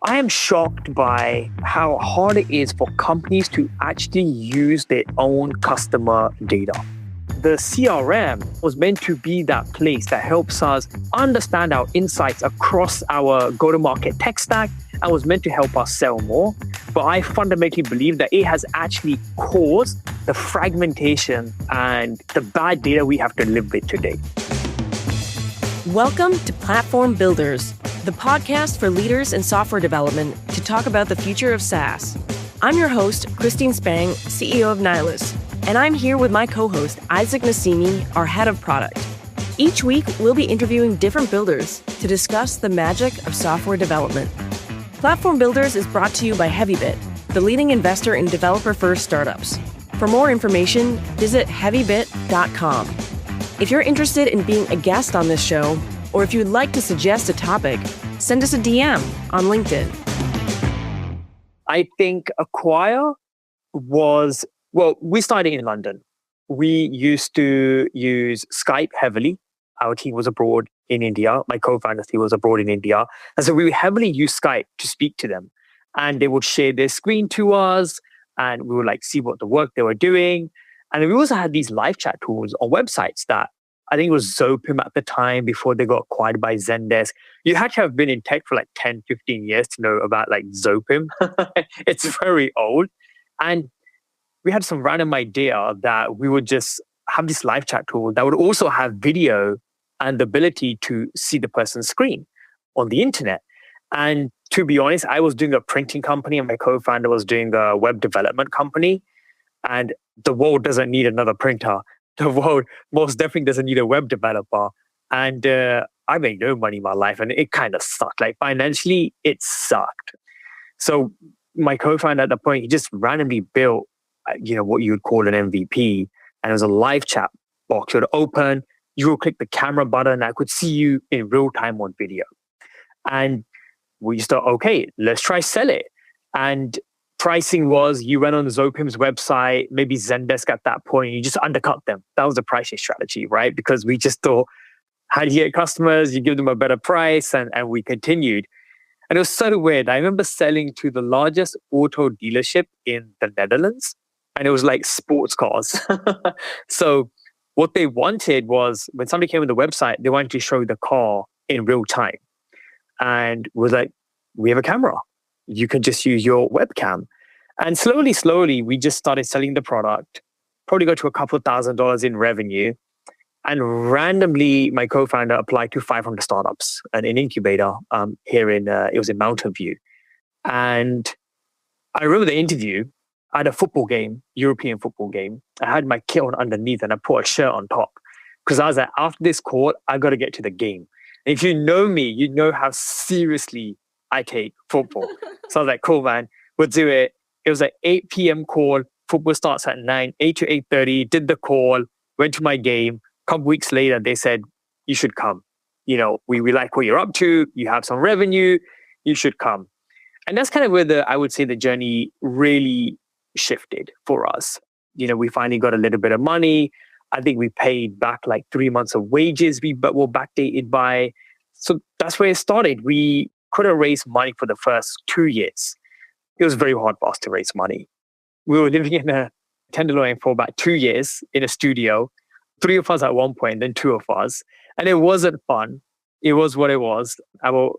I am shocked by how hard it is for companies to actually use their own customer data. The CRM was meant to be that place that helps us understand our insights across our go-to-market tech stack and was meant to help us sell more. But I fundamentally believe that it has actually caused the fragmentation and the bad data we have to live with today. Welcome to Platform Builders, the podcast for leaders in software development to talk about the future of SaaS. I'm your host, Christine Spang, CEO of Nihilus, and I'm here with my co-host, Isaac Nassimi, our head of product. Each week, we'll be interviewing different builders to discuss the magic of software development. Platform Builders is brought to you by Heavybit, the leading investor in developer-first startups. For more information, visit heavybit.com. If you're interested in being a guest on this show, or if you'd like to suggest a topic, send us a DM on LinkedIn. I think Acquire was, we started in London. We used to use Skype heavily. Our team was abroad in India. My co-founder's team was abroad in India. And so we would heavily use Skype to speak to them. And they would share their screen to us, and we would see what the work they were doing. And we also had these live chat tools on websites that I think it was Zopim at the time before they got acquired by Zendesk. You had to have been in tech for 10, 15 years to know about Zopim. It's very old. And we had some random idea that we would just have this live chat tool that would also have video and the ability to see the person's screen on the internet. And to be honest, I was doing a printing company and my co-founder was doing a web development company. And the world doesn't need another printer. The world most definitely doesn't need a web developer. And I made no money in my life and it kind of sucked. Financially, it sucked. So my co-founder at that point, he just randomly built, what you would call an MVP. And it was a live chat box. You would open, you would click the camera button, and I could see you in real time on video. And we just thought, okay, let's try sell it. And pricing was you went on Zopim's website, maybe Zendesk at that point, you just undercut them. That was the pricing strategy, right? Because we just thought, how do you get customers? You give them a better price, and we continued. And it was so weird. I remember selling to the largest auto dealership in the Netherlands, and it was sports cars. So what they wanted was when somebody came on the website, they wanted to show the car in real time. And was we have a camera. You can just use your webcam. And slowly, we just started selling the product, probably got to a couple of $1,000s in revenue. And randomly, my co-founder applied to 500 startups and an incubator here it was in Mountain View. And I remember the interview. I had a football game, European football game. I had my kit on underneath and I put a shirt on top. Because I was after this call, I got to get to the game. And if you know me, you know how seriously I take football. So I was cool, man, we'll do it. It was 8 p.m. call. Football starts at 9, 8 to 8:30. Did the call, went to my game. A couple weeks later, they said, you should come. We like what you're up to. You have some revenue. You should come. And that's kind of where I would say the journey really shifted for us. We finally got a little bit of money. I think we paid back 3 months of wages but were backdated by. So that's where it started. We couldn't raise money for the first 2 years. It was very hard for us to raise money. We were living in a Tenderloin for about 2 years in a studio, 3 of us at one point, then 2 of us. And it wasn't fun. It was what it was. Our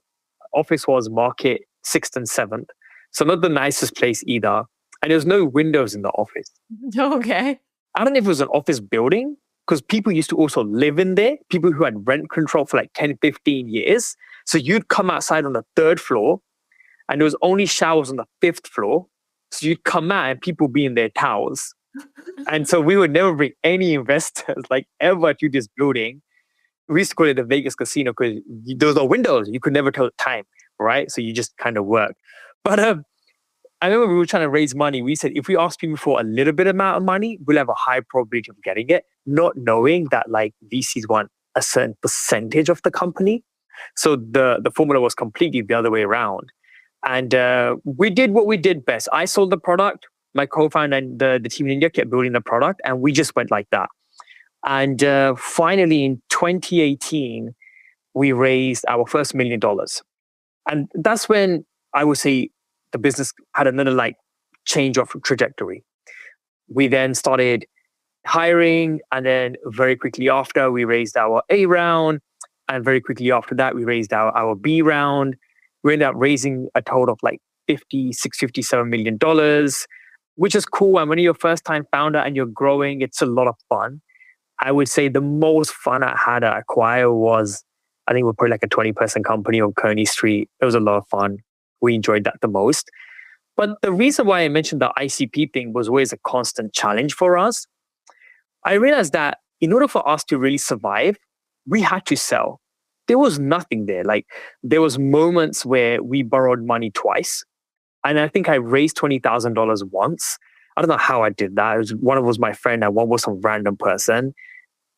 office was Market 6th and 7th. So not the nicest place either. And there was no windows in the office. Okay. I don't know if it was an office building, because people used to also live in there, people who had rent control for 10, 15 years. So you'd come outside on the 3rd floor and there was only showers on the 5th floor. So you'd come out and people be in their towels. And so we would never bring any investors ever to this building. We used to call it the Vegas casino because there was no windows. You could never tell the time, right? So you just kind of work. But I remember we were trying to raise money. We said, if we ask people for a little bit amount of money, we'll have a high probability of getting it, not knowing that VCs want a certain percentage of the company. So the formula was completely the other way around. And we did what we did best. I sold the product. My co-founder and the team in India kept building the product. And we just went like that. And finally, in 2018, we raised our first $1 million. And that's when I would say the business had another like change of trajectory. We then started hiring, and then very quickly after we raised our A round, and very quickly after that we raised our B round. We ended up raising a total of like $57 million, which is cool. And when you're a first time founder and you're growing, it's a lot of fun. I would say the most fun I had at Acquire was, I think we're probably like a 20-person company on Kearney Street. It was a lot of fun. We enjoyed that the most. But the reason why I mentioned the ICP thing was always a constant challenge for us. I realized that in order for us to really survive, we had to sell. There was nothing there. Like there was moments where we borrowed money twice. And I think I raised $20,000 once. I don't know how I did that. One was my friend and one was some random person.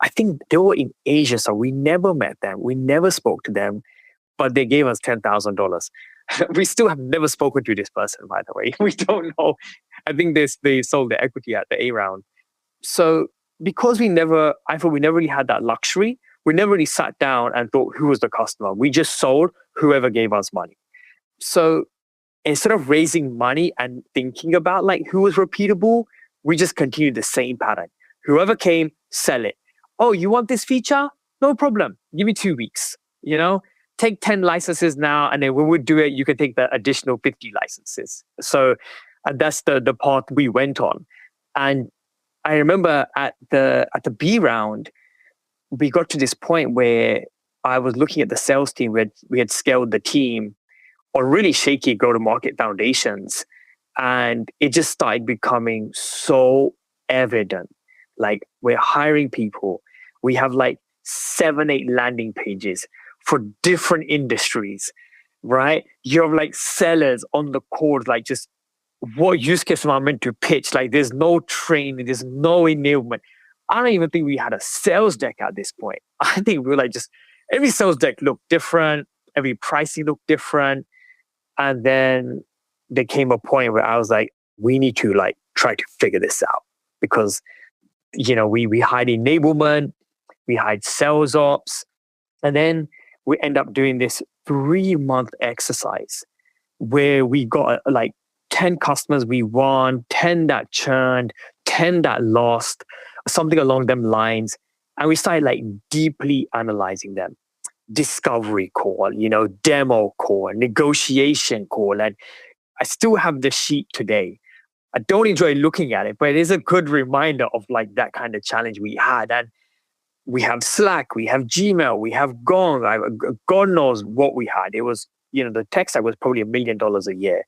I think they were in Asia, so we never met them. We never spoke to them, but they gave us $10,000. We still have never spoken to this person, by the way. We don't know. I think they sold the equity at the A round. So because I thought we never really had that luxury, we never really sat down and thought who was the customer. We just sold whoever gave us money. So instead of raising money and thinking about like who was repeatable, we just continued the same pattern. Whoever came, sell it. Oh, you want this feature? No problem. Give me 2 weeks. Take 10 licenses now, and then when we do it, you can take the additional 50 licenses. So that's the path we went on. And I remember at the B round, we got to this point where I was looking at the sales team. We had scaled the team on really shaky go-to-market foundations. And it just started becoming so evident. Like we're hiring people. We have like 7-8 landing pages for different industries, right? You have like sellers on the call, like just what use case am I meant to pitch? Like there's no training, there's no enablement. I don't even think we had a sales deck at this point. I think we were like just, every sales deck looked different, every pricing looked different. And then there came a point where I was like, we need to like try to figure this out because, we hired enablement, we hired sales ops, and then we end up doing this 3-month exercise where we got like 10 customers we won, 10 that churned, 10 that lost, something along them lines. And we started like deeply analyzing them. Discovery call, demo call, negotiation call. And I still have the sheet today. I don't enjoy looking at it, but it is a good reminder of like that kind of challenge we had. And we have Slack, we have Gmail, we have Gong. God knows what we had. It was, the tech stack was probably $1 million a year.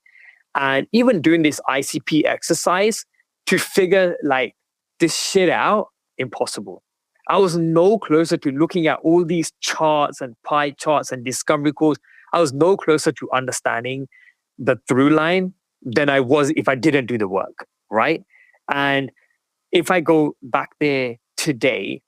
And even doing this ICP exercise to figure like this shit out, impossible. I was no closer to looking at all these charts and pie charts and discovery calls. I was no closer to understanding the through line than I was if I didn't do the work, right? And if I go back there today,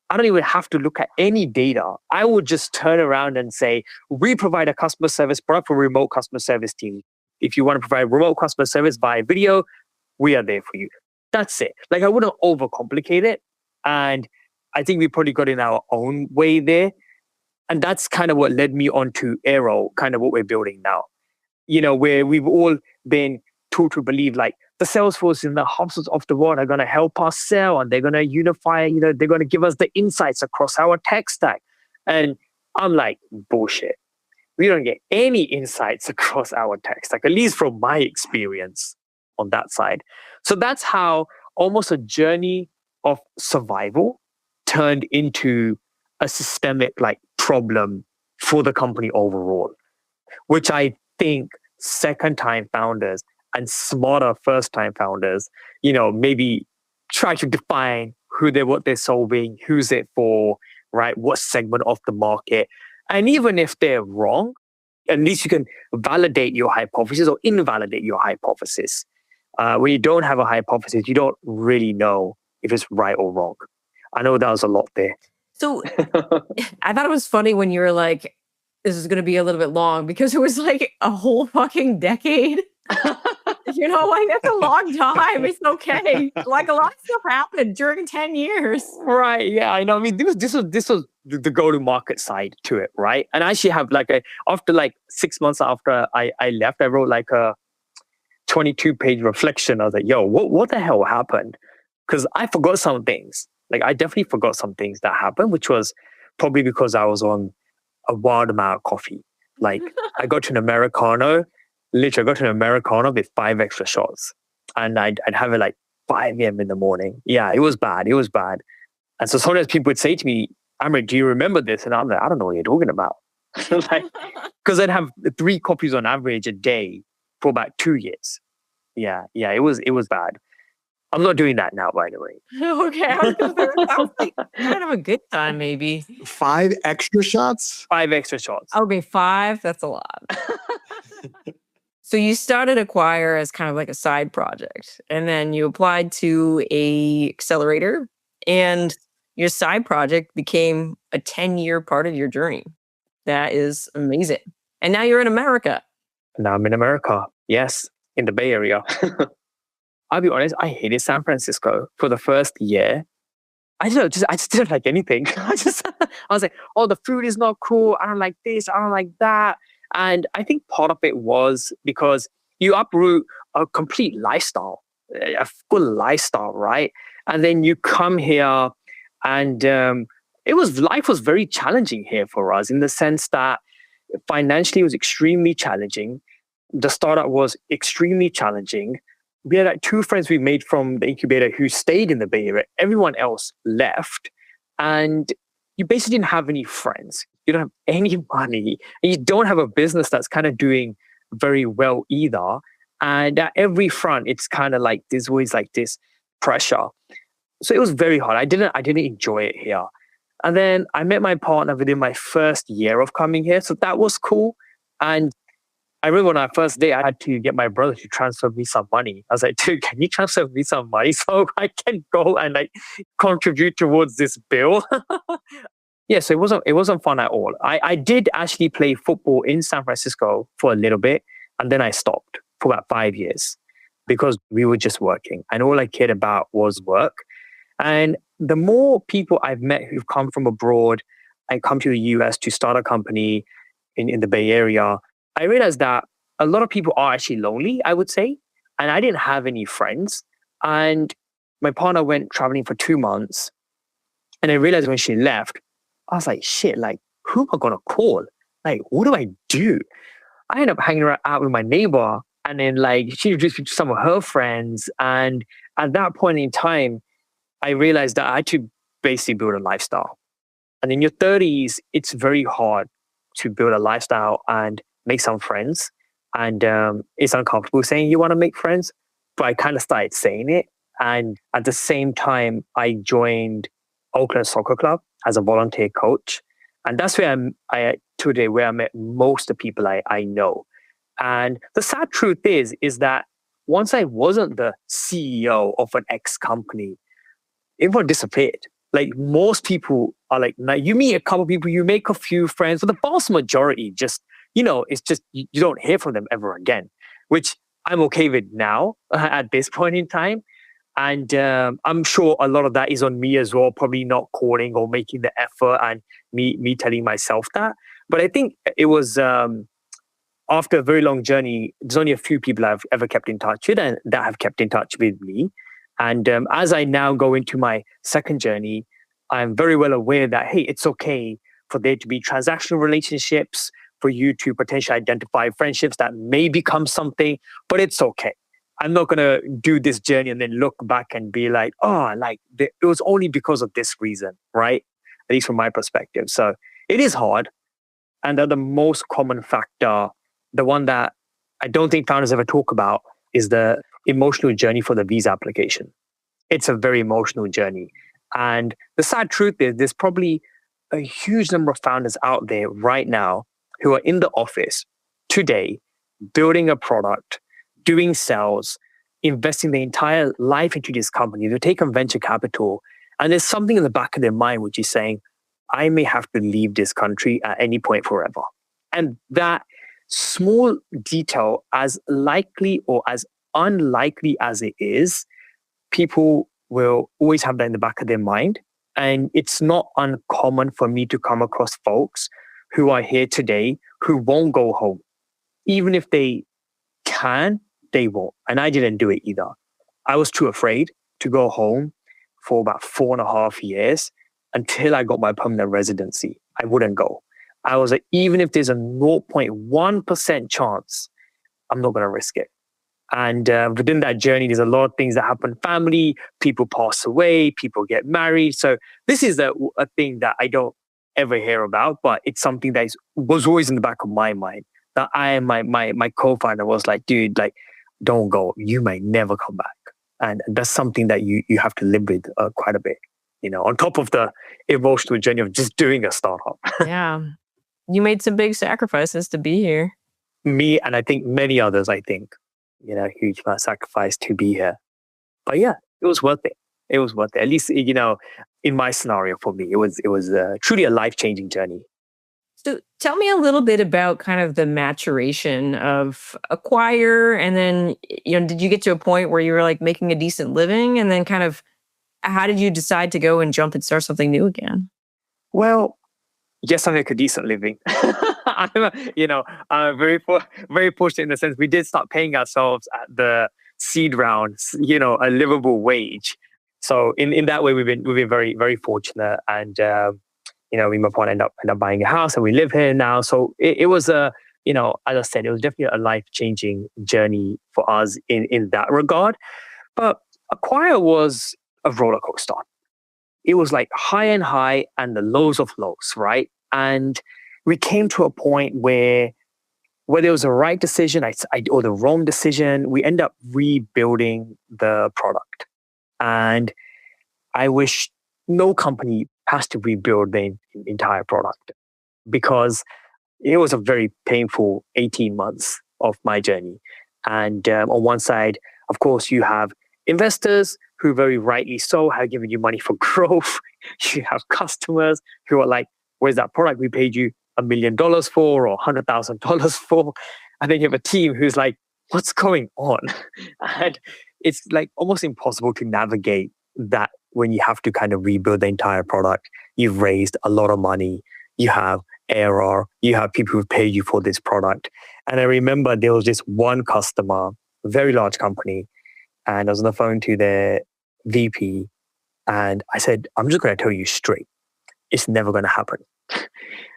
I don't even have to look at any data. I would just turn around and say, we provide a customer service product for remote customer service team. If you want to provide remote customer service via video, we are there for you. That's it. Like I wouldn't overcomplicate it. And I think we probably got in our own way there. And that's kind of what led me on to Aero, kind of what we're building now. Where we've all been taught to believe like the Salesforce and the HubSpots of the world are going to help us sell and they're going to unify, they're going to give us the insights across our tech stack. And I'm like, bullshit. We don't get any insights across our tech stack, at least from my experience on that side. So that's how almost a journey of survival turned into a systemic like problem for the company overall, which I think second-time founders and smarter first-time founders, maybe try to define what they're solving, who's it for, right? What segment of the market. And even if they're wrong, at least you can validate your hypothesis or invalidate your hypothesis. When you don't have a hypothesis, you don't really know if it's right or wrong. I know that was a lot there. So I thought it was funny when you were like, this is going to be a little bit long because it was like a whole fucking decade. that's a long time. It's okay. Like a lot of stuff happened during 10 years. Right. Yeah, I know. I mean, this was the go-to-market side to it, right? And I actually have after 6 months after I left, I wrote like a 22-page reflection. I was like, yo, what the hell happened? Because I forgot some things. Like I definitely forgot some things that happened, which was probably because I was on a wild amount of coffee. Like I got to an Americano, literally I got to an Americano with 5 extra shots. And I'd have it like 5 a.m. in the morning. Yeah, it was bad. It was bad. And so sometimes people would say to me, Amrit, do you remember this? And I'm like, I don't know what you're talking about. Because I'd have 3 copies on average a day for about 2 years. Yeah, it was bad. I'm not doing that now, by the way. Okay. That was like kind of a good time, maybe. 5 extra shots? 5 extra shots. Okay, 5. That's a lot. So you started Acquire as kind of like a side project, and then you applied to a accelerator, and your side project became a 10-year part of your journey. That is amazing. And now you're in America. Now I'm in America. Yes, in the Bay Area. I'll be honest, I hated San Francisco for the first year. I just didn't like anything. I was like, oh, the food is not cool. I don't like this. I don't like that. And I think part of it was because you uproot a complete lifestyle, a full lifestyle, right? And then you come here and life was very challenging here for us in the sense that financially it was extremely challenging. The startup was extremely challenging. We had like 2 friends we made from the incubator who stayed in the Bay Area. Everyone else left. And you basically didn't have any friends. You don't have any money. And you don't have a business that's kind of doing very well either. And at every front, it's kind of like there's always like this pressure. So it was very hard. I didn't enjoy it here. And then I met my partner within my first year of coming here. So that was cool. And I remember on our first day, I had to get my brother to transfer me some money. I was like, dude, can you transfer me some money so I can go and contribute towards this bill? Yeah, so it wasn't fun at all. I did actually play football in San Francisco for a little bit, and then I stopped for about 5 years because we were just working, and all I cared about was work. And the more people I've met who've come from abroad and come to the US to start a company in the Bay Area, I realized that a lot of people are actually lonely, I would say. And I didn't have any friends. And my partner went traveling for 2 months. And I realized when she left, I was like, shit, who am I going to call? What do I do? I ended up hanging out with my neighbor. And then she introduced me to some of her friends. And at that point in time, I realized that I had to basically build a lifestyle. And in your 30s, it's very hard to build a lifestyle and make some friends. And it's uncomfortable saying you want to make friends, but I kind of started saying it. And at the same time, I joined Oakland Soccer Club as a volunteer coach. And that's where where I met most of the people I know. And the sad truth is that once I wasn't the CEO of an X company, everyone disappeared. Most people are now you meet a couple of people, you make a few friends, but the vast majority just, it's just, you don't hear from them ever again, which I'm okay with now at this point in time. And I'm sure a lot of that is on me as well, probably not calling or making the effort and me telling myself that. But I think it was after a very long journey, there's only a few people I've ever kept in touch with and that have kept in touch with me. And as I now go into my second journey, I'm very well aware that, hey, it's okay for there to be transactional relationships, for you to potentially identify friendships that may become something, but it's okay. I'm not going to do this journey and then look back and be like, it was only because of this reason, right? At least from my perspective. So it is hard. And the most common factor, the one that I don't think founders ever talk about, is the emotional journey for the visa application. It's a very emotional journey. And the sad truth is there's probably a huge number of founders out there right now who are in the office today, building a product, doing sales, investing their entire life into this company. They've taken venture capital, and there's something in the back of their mind which is saying, I may have to leave this country at any point forever. And that small detail, as likely or as unlikely as it is, people will always have that in the back of their mind. And it's not uncommon for me to come across folks who are here today who won't go home. Even if they can, they won't. And I didn't do it either. I was too afraid to go home for about 4.5 years until I got my permanent residency. I wouldn't go. I was like, even if there's a 0.1% chance, I'm not going to risk it. And within that journey, there's a lot of things that happen. Family, people pass away, people get married. So this is a thing that I don't ever hear about, but it's something that was always in the back of my mind. That my co-founder was like, dude, like, don't go. You may never come back. And that's something that you have to live with quite a bit, on top of the emotional journey of just doing a startup. Yeah. You made some big sacrifices to be here. Me and I think many others, huge amount of sacrifice to be here. But yeah, it was worth it. It was worth it. At least, in my scenario for me, it was truly a life-changing journey. So tell me a little bit about kind of the maturation of Acquire. And then, did you get to a point where you were like making a decent living? And then kind of how did you decide to go and jump and start something new again? Well, yes, I make a decent living. I'm very fortunate in the sense we did start paying ourselves at the seed rounds, a livable wage. So in that way, we've been very, very fortunate. And, me and my partner end up buying a house and we live here now. So it was as I said, it was definitely a life-changing journey for us in that regard. But Acquire was a roller coaster. It was like high and high and the lows of lows, right? And we came to a point where there was a right decision or the wrong decision. We end up rebuilding the product. And I wish no company has to rebuild the entire product, because it was a very painful 18 months of my journey. And on one side, of course, you have investors who very rightly so have given you money for growth. You have customers who are like, where's that product we paid you $1 million for or $100,000 for? And then you have a team who's like, what's going on? And it's like almost impossible to navigate that when you have to kind of rebuild the entire product. You've raised a lot of money. You have Aero. You have people who've paid you for this product. And I remember there was this one customer, a very large company, and I was on the phone to their VP, and I said, I'm just going to tell you straight, it's never going to happen.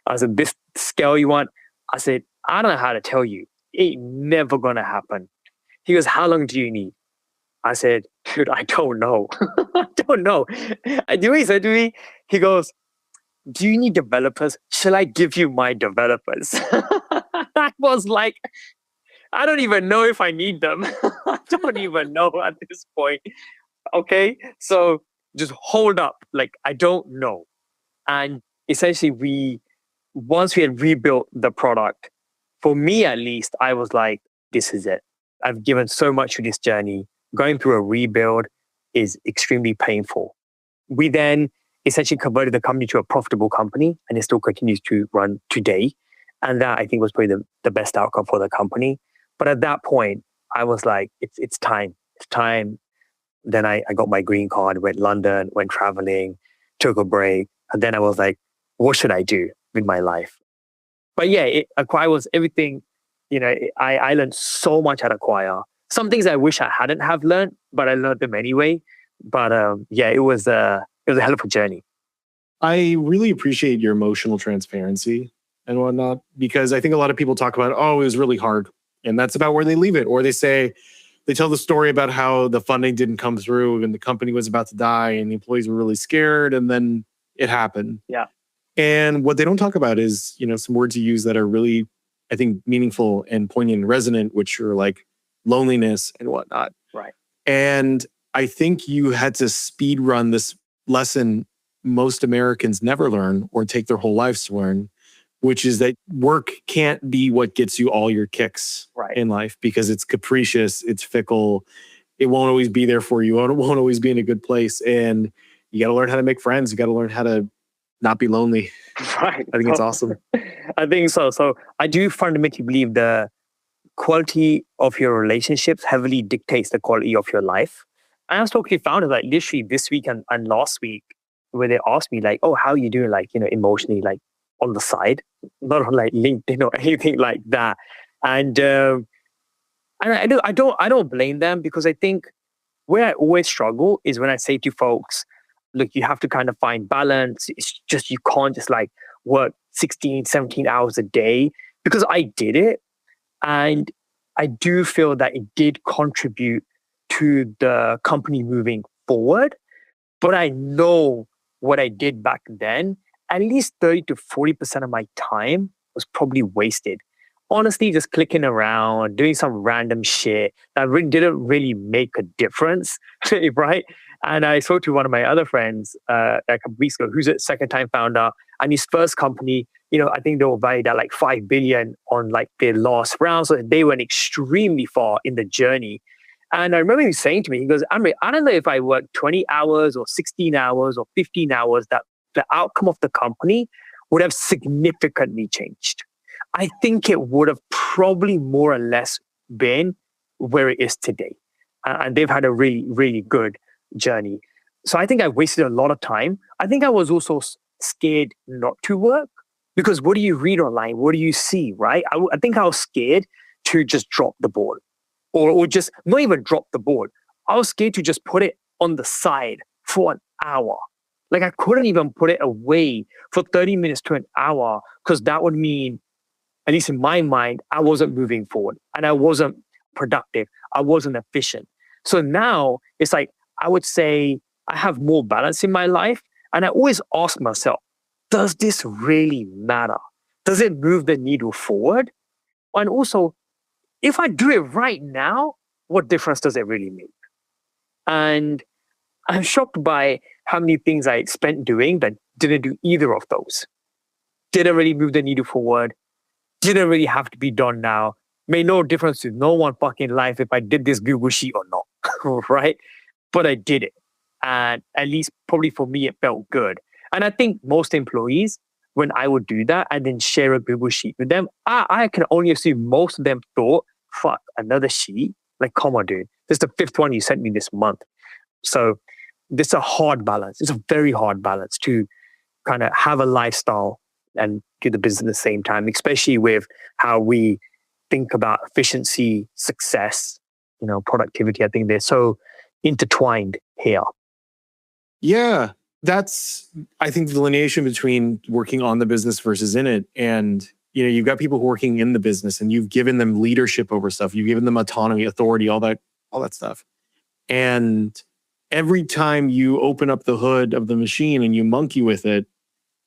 I said, this scale you want? I said, I don't know how to tell you. It ain't never going to happen. He goes, how long do you need? I said, dude, I don't know. I don't know. And you know what he said to me? He goes, do you need developers? Shall I give you my developers? I was like, I don't even know if I need them. I don't even know at this point. Okay, so just hold up. Like, I don't know. And essentially, once we had rebuilt the product, for me at least, I was like, this is it. I've given so much to this journey. Going through a rebuild is extremely painful. We then essentially converted the company to a profitable company, and it still continues to run today. And that, I think, was probably the best outcome for the company. But at that point, I was like, it's time. It's time. Then I got my green card, went London, went traveling, took a break. And then I was like, what should I do with my life? But yeah, Acquire was everything. I learned so much at Acquire. Some things I wish I hadn't have learned, but I learned them anyway. But it was a hell of a journey. I really appreciate your emotional transparency and whatnot, because I think a lot of people talk about, oh, it was really hard. And that's about where they leave it. Or they tell the story about how the funding didn't come through and the company was about to die and the employees were really scared, and then it happened. Yeah. And what they don't talk about is, some words you use that are really, I think, meaningful and poignant and resonant, which are like loneliness and whatnot. Right. And I think you had to speed run this lesson most Americans never learn or take their whole lives to learn, which is that work can't be what gets you all your kicks in life, because it's capricious, it's fickle, it won't always be there for you, it won't always be in a good place. And you got to learn how to make friends. You got to learn how to not be lonely. Right. I think it's awesome. I think so. So I do fundamentally believe the quality of your relationships heavily dictates the quality of your life. And I was talking to founders like literally this week and last week, where they asked me like, "Oh, how are you doing?" Like, emotionally, like on the side, not on like LinkedIn or anything like that. And I don't blame them, because I think where I always struggle is when I say to folks, look, you have to kind of find balance. It's just, you can't just like work 16, 17 hours a day, because I did it. And I do feel that it did contribute to the company moving forward. But I know what I did back then, at least 30 to 40% of my time was probably wasted. Honestly, just clicking around, doing some random shit that really didn't really make a difference, right? And I spoke to one of my other friends a couple weeks ago, who's a second-time founder, and his first company, I think they were valued at like 5 billion on like their last round. So they went extremely far in the journey. And I remember him saying to me, he goes, Amrit, I don't know if I work 20 hours or 16 hours or 15 hours, that the outcome of the company would have significantly changed. I think it would have probably more or less been where it is today. And they've had a really, really good journey. So I think I wasted a lot of time. I think I was also scared not to work, because what do you read online? What do you see, right? I think I was scared to just drop the ball, or just not even drop the ball. I was scared to just put it on the side for an hour. Like I couldn't even put it away for 30 minutes to an hour, because that would mean, at least in my mind, I wasn't moving forward and I wasn't productive. I wasn't efficient. So now it's like, I would say I have more balance in my life. And I always ask myself, does this really matter? Does it move the needle forward? And also, if I do it right now, what difference does it really make? And I'm shocked by how many things I spent doing that didn't do either of those. Didn't really move the needle forward. Didn't really have to be done now. Made no difference to no one fucking life if I did this Google Sheet or not, right? But I did it. And at least probably for me, it felt good. And I think most employees, when I would do that and then share a Google Sheet with them, I can only assume most of them thought, fuck, another sheet? Like, come on, dude. This is the fifth one you sent me this month. So this is a hard balance. It's a very hard balance to kind of have a lifestyle and do the business at the same time, especially with how we think about efficiency, success, productivity. I think they're so intertwined here. Yeah, that's, I think, the delineation between working on the business versus in it. And, you've got people working in the business and you've given them leadership over stuff. You've given them autonomy, authority, all that stuff. And every time you open up the hood of the machine and you monkey with it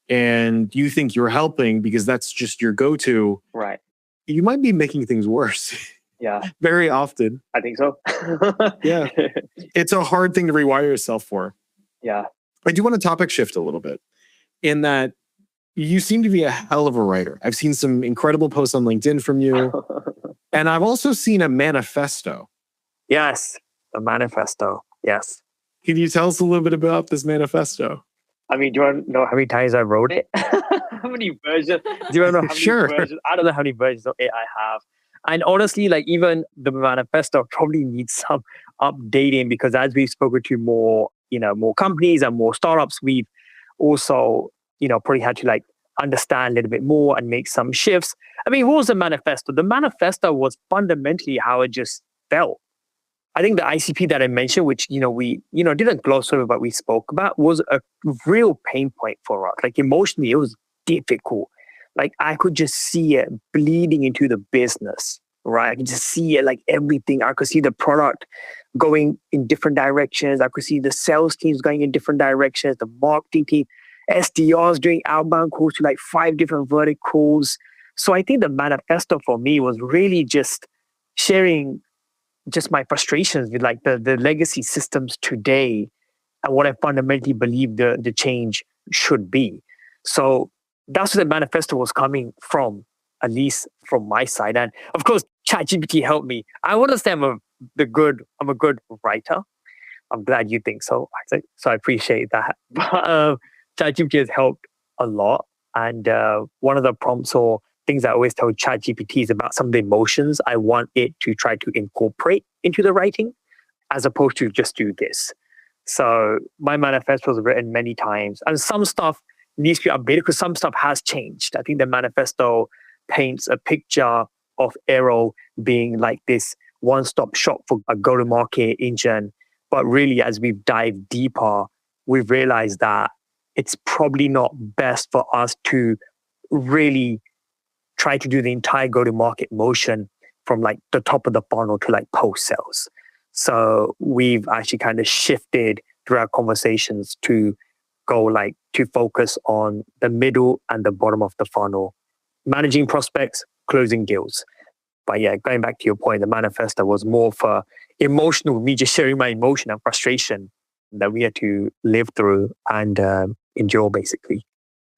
and you think you're helping because that's just your go-to, right? You might be making things worse. Yeah. Very often. I think so. Yeah. It's a hard thing to rewire yourself for. Yeah. I do want to topic shift a little bit in that you seem to be a hell of a writer. I've seen some incredible posts on LinkedIn from you. And I've also seen a manifesto. Yes. A manifesto. Yes. Can you tell us a little bit about this manifesto? I mean, do you want to know how many times I wrote it? How many versions? Do you want to know how many Sure. versions? I don't know how many versions of it I have. And honestly, like even the manifesto probably needs some updating, because as we've spoken to more, more companies and more startups, we've also, probably had to like understand a little bit more and make some shifts. I mean, what was the manifesto? The manifesto was fundamentally how it just felt. I think the ICP that I mentioned, which, we, didn't gloss over, but we spoke about, was a real pain point for us. Like emotionally, it was difficult. Like I could just see it bleeding into the business, right? I could just see it, like everything. I could see the product going in different directions. I could see the sales teams going in different directions, the marketing team, SDRs doing outbound calls to like 5 different verticals. So I think the manifesto for me was really just sharing just my frustrations with like the legacy systems today and what I fundamentally believe the change should be. So that's where the manifesto was coming from, at least from my side. And of course, ChatGPT helped me. I want to say I'm a good writer. I'm glad you think so, Isaac. So I appreciate that. But ChatGPT has helped a lot. And one of the prompts or things I always tell ChatGPT is about some of the emotions I want it to try to incorporate into the writing, as opposed to just do this. So my manifesto was written many times, and some stuff needs to be updated because some stuff has changed. I think the manifesto paints a picture of Aero being like this one-stop shop for a go-to-market engine. But really, as we've dived deeper, we've realized that it's probably not best for us to really try to do the entire go-to-market motion from like the top of the funnel to like post-sales. So we've actually kind of shifted through our conversations to go like to focus on the middle and the bottom of the funnel, managing prospects, closing deals. But yeah, going back to your point, the manifesto was more for emotional, me just sharing my emotion and frustration that we had to live through and endure, basically.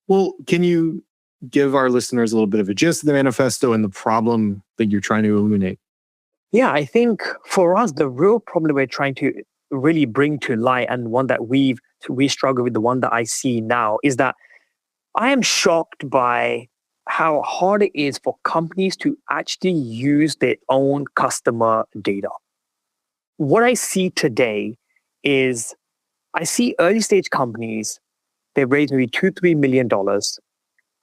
Well, can you give our listeners a little bit of a gist of the manifesto and the problem that you're trying to illuminate? Yeah, I think for us, the real problem we're trying to really bring to light, and one that we struggle with, the one that I see now, is that I am shocked by how hard it is for companies to actually use their own customer data. What I see today is I see early stage companies, they raise maybe $2-3 million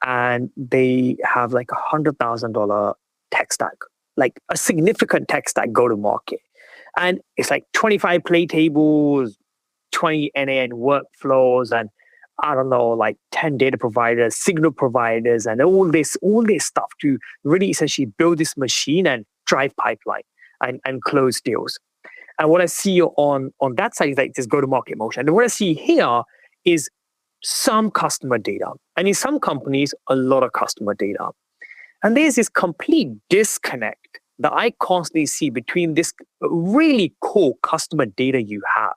and they have like $100,000 tech stack, like a significant tech stack go to market. And it's like 25 play tables, 20 NAN workflows, and I don't know, like 10 data providers, signal providers, and all this stuff to really essentially build this machine and drive pipeline and close deals. And what I see on that side is like this go-to-market motion. And what I see here is some customer data. And in some companies, a lot of customer data. And there's this complete disconnect that I constantly see between this really cool customer data you have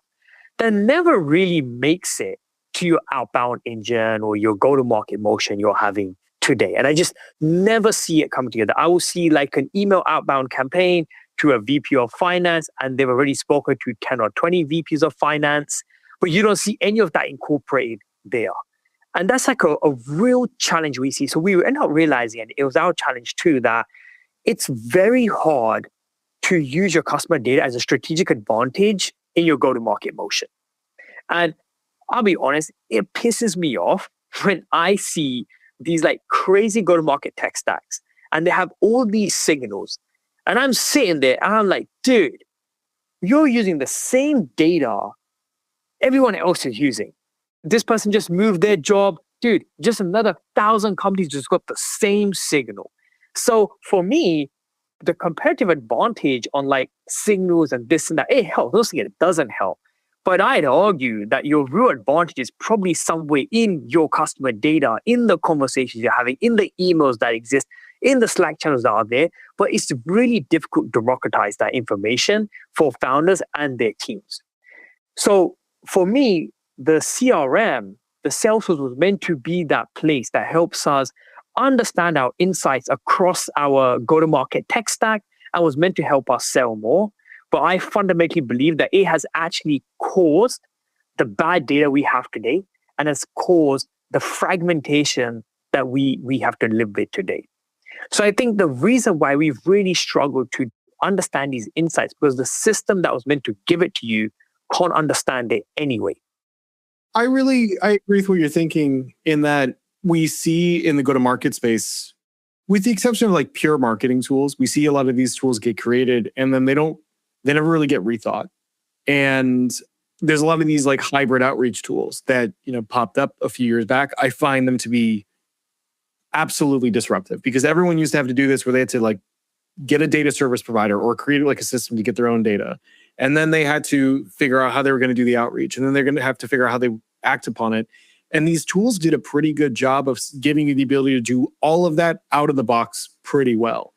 that never really makes it to your outbound engine or your go-to-market motion you're having today. And I just never see it come together. I will see like an email outbound campaign to a VP of finance, and they've already spoken to 10 or 20 VPs of finance, but you don't see any of that incorporated there. And that's like a real challenge we see. So we end up realizing, and it was our challenge too, that it's very hard to use your customer data as a strategic advantage in your go-to-market motion. And I'll be honest, it pisses me off when I see these like crazy go-to-market tech stacks and they have all these signals. And I'm sitting there and I'm like, dude, you're using the same data everyone else is using. This person just moved their job. Dude, just another 1,000 companies just got the same signal. So for me, the competitive advantage on like signals and this and that, it helps. Don't say it doesn't help. But I'd argue that your real advantage is probably somewhere in your customer data, in the conversations you're having, in the emails that exist, in the Slack channels that are there. But it's really difficult to democratize that information for founders and their teams. So for me, the CRM, the Salesforce was meant to be that place that helps us understand our insights across our go-to-market tech stack and was meant to help us sell more. But I fundamentally believe that it has actually caused the bad data we have today and has caused the fragmentation that we have to live with today. So I think the reason why we've really struggled to understand these insights because the system that was meant to give it to you can't understand it anyway. I agree with what you're thinking in that we see in the go-to-market space, with the exception of like pure marketing tools, we see a lot of these tools get created and then they never really get rethought. And there's a lot of these like hybrid outreach tools that, popped up a few years back. I find them to be absolutely disruptive because everyone used to have to do this where they had to like get a data service provider or create like a system to get their own data. And then they had to figure out how they were going to do the outreach. And then they're going to have to figure out how they act upon it. And these tools did a pretty good job of giving you the ability to do all of that out of the box pretty well.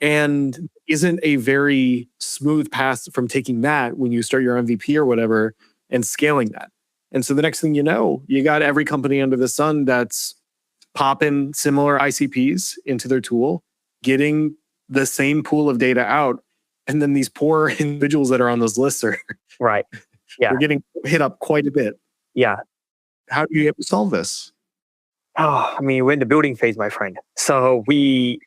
And isn't a very smooth path from taking that when you start your MVP or whatever and scaling that. And so the next thing you know, you got every company under the sun that's popping similar ICPs into their tool, getting the same pool of data out. And then these poor individuals that are on those lists are right. Yeah. They're getting hit up quite a bit. Yeah. How do you solve this? Oh, I mean, we're in the building phase, my friend. So we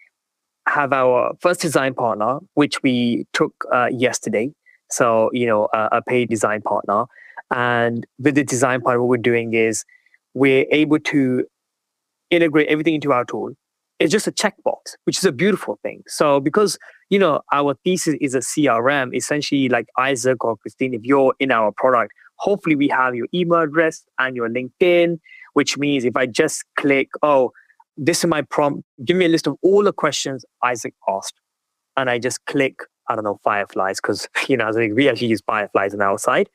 have our first design partner, which we took yesterday. So, a paid design partner. And with the design partner, what we're doing is we're able to integrate everything into our tool. It's just a checkbox, which is a beautiful thing. So because, our thesis is a CRM, essentially like Isaac or Christine, if you're in our product, hopefully we have your email address and your LinkedIn, which means if I just click, oh, this is my prompt, give me a list of all the questions Isaac asked. And I just click, I don't know, Fireflies, because, we actually use Fireflies on our side.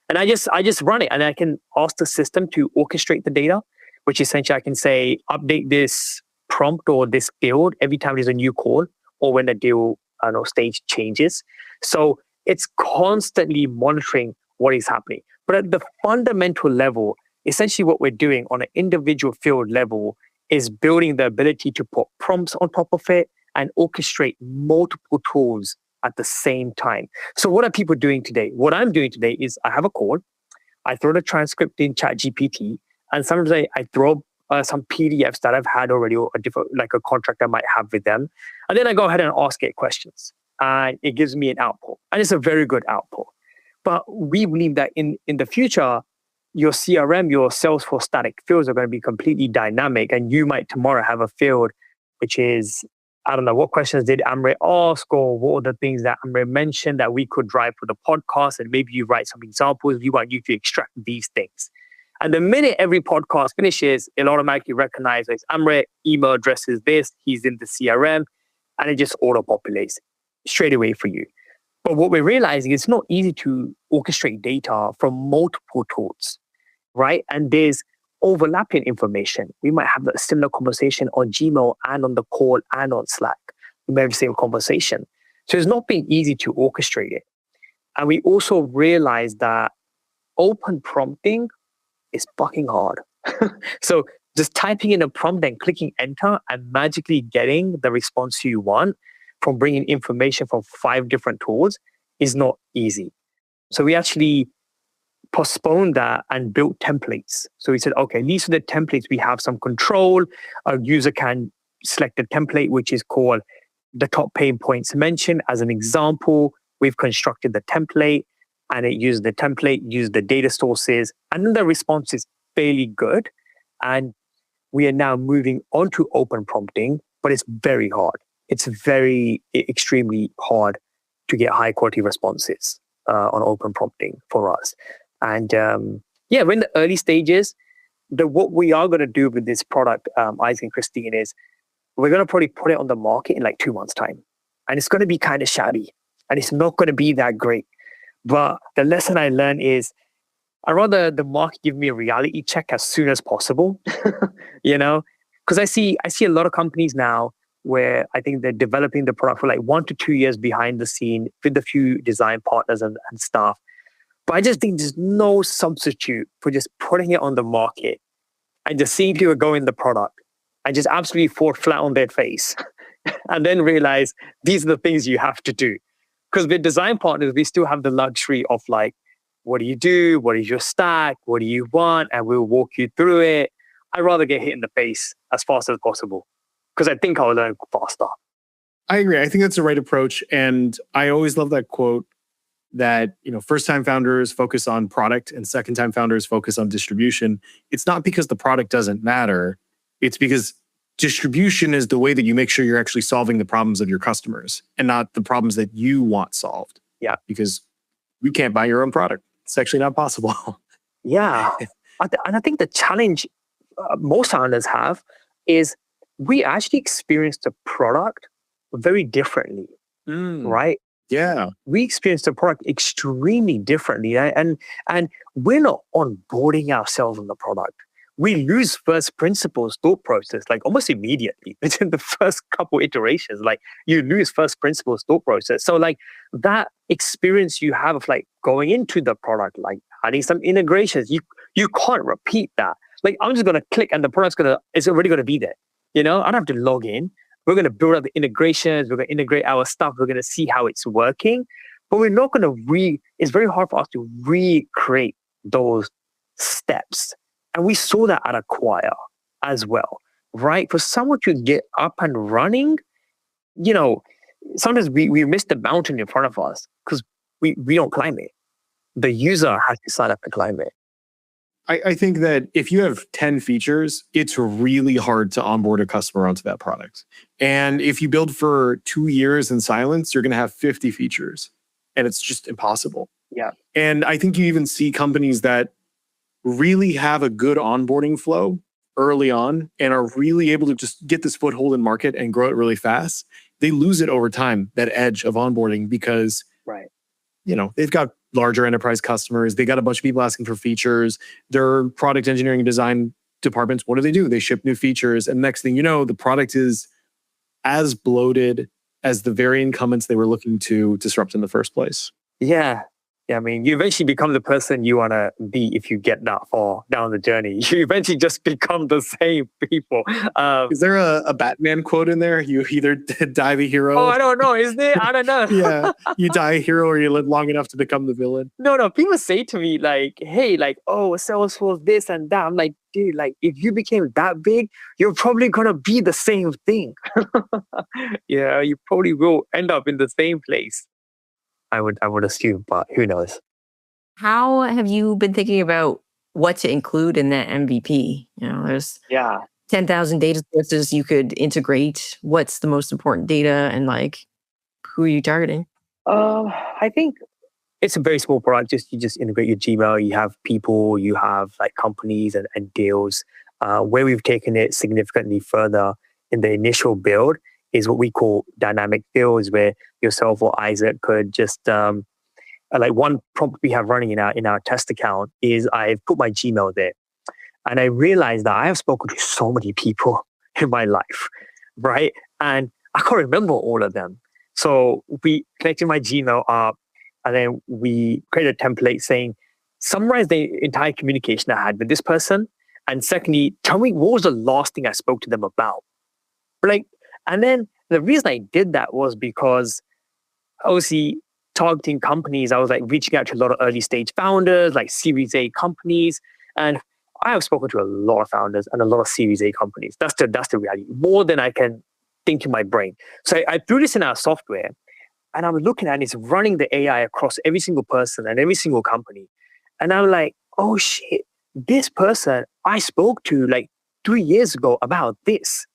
And I just run it and I can ask the system to orchestrate the data, which essentially I can say, update this prompt or this field every time there's a new call or when the deal stage changes. So it's constantly monitoring what is happening. But at the fundamental level, essentially what we're doing on an individual field level is building the ability to put prompts on top of it and orchestrate multiple tools at the same time. So what are people doing today? What I'm doing today is I have a call, I throw the transcript in ChatGPT, and sometimes I throw some PDFs that I've had already, or a different, like a contract I might have with them. And then I go ahead and ask it questions. And it gives me an output. And it's a very good output. But we believe that in the future, your CRM, your Salesforce static fields are going to be completely dynamic. And you might tomorrow have a field which is, I don't know, what questions did Amrit ask, or what are the things that Amrit mentioned that we could drive for the podcast? And maybe you write some examples. We want you to extract these things. And the minute every podcast finishes, it'll automatically recognize it's Amrit, email address is this, he's in the CRM, and it just auto-populates straight away for you. But what we're realizing is it's not easy to orchestrate data from multiple tools, right? And there's overlapping information. We might have a similar conversation on Gmail and on the call and on Slack. We may have the same conversation. So it's not been easy to orchestrate it. And we also realized that open prompting is fucking hard. So just typing in a prompt and clicking enter and magically getting the response you want from bringing information from 5 different tools is not easy. So we actually postponed that and built templates. So we said, okay, these are the templates. We have some control. A user can select a template, which is called the top pain points mentioned. As an example, we've constructed the template and it used the template, used the data sources, and then the response is fairly good. And we are now moving on to open prompting, but it's very hard. It's extremely hard to get high quality responses on open prompting for us. And we're in the early stages. What we are going to do with this product, Isaac and Christine, is we're going to probably put it on the market in like 2 months' time. And it's going to be kind of shabby and it's not going to be that great. But the lesson I learned is I'd rather the market give me a reality check as soon as possible, because I see a lot of companies now where I think they're developing the product for like 1 to 2 years behind the scene with a few design partners and staff. But I just think there's no substitute for just putting it on the market and just seeing people go in the product and just absolutely fall flat on their face and then realize these are the things you have to do. Because with design partners, we still have the luxury of like, what do you do? What is your stack? What do you want? And we'll walk you through it. I'd rather get hit in the face as fast as possible because I think I'll learn faster. I agree. I think that's the right approach. And I always love that quote that, first-time founders focus on product and second-time founders focus on distribution. It's not because the product doesn't matter. It's because distribution is the way that you make sure you're actually solving the problems of your customers and not the problems that you want solved. Yeah. Because you can't buy your own product. It's actually not possible. Yeah. And I think the challenge most founders have is we actually experience the product very differently, right? Yeah. We experience the product extremely differently. And we're not onboarding ourselves on the product. We lose first principles thought process like almost immediately within the first couple iterations. Like you lose first principles thought process. So like that experience you have of like going into the product, like adding some integrations, you can't repeat that. Like I'm just gonna click and the product's it's already gonna be there. I don't have to log in. We're gonna build up the integrations. We're gonna integrate our stuff. We're gonna see how it's working. But we're not gonna it's very hard for us to recreate those steps. And we saw that at Acquire. as well, right? For someone to get up and running, sometimes we miss the mountain in front of us because we don't climb it. The user has to sign up and climb it. I think that if you have 10 features, it's really hard to onboard a customer onto that product. And if you build for 2 years in silence, you're going to have 50 features. And it's just impossible. Yeah. And I think you even see companies that really have a good onboarding flow early on and are really able to just get this foothold in market and grow it really fast. They lose it over time, that edge of onboarding, because right. They've got larger enterprise customers. They got a bunch of people asking for features. Their product engineering and design departments, what do? They ship new features. And next thing you know, the product is as bloated as the very incumbents they were looking to disrupt in the first place. Yeah. I mean, you eventually become the person you want to be if you get that far down the journey. You eventually just become the same people. Is there a Batman quote in there? You either die a hero. Oh, I don't know. Isn't it? I don't know. Yeah. You die a hero or you live long enough to become the villain. No. People say to me like, hey, like, oh, Salesforce, this and that. I'm like, dude, like, if you became that big, you're probably going to be the same thing. Yeah, you probably will end up in the same place. I would assume, but who knows? How have you been thinking about what to include in that MVP? There's 10,000 data sources you could integrate. What's the most important data and who are you targeting? I think it's a very small product. You just integrate your Gmail. You have people, you have companies and deals. Where we've taken it significantly further in the initial build is what we call dynamic fields, where yourself or Isaac could just one prompt we have running in our test account is I've put my Gmail there, and I realized that I have spoken to so many people in my life, right? And I can't remember all of them. So we connected my Gmail up, and then we created a template saying, summarize the entire communication I had with this person, and secondly, tell me what was the last thing I spoke to them about, and then the reason I did that was because obviously targeting companies, I was reaching out to a lot of early stage founders, like Series A companies. And I have spoken to a lot of founders and a lot of Series A companies. That's the reality, more than I can think in my brain. So I threw this in our software, and I'm looking at it, it's running the AI across every single person and every single company. And I'm like, oh shit, this person I spoke to 3 years ago about this.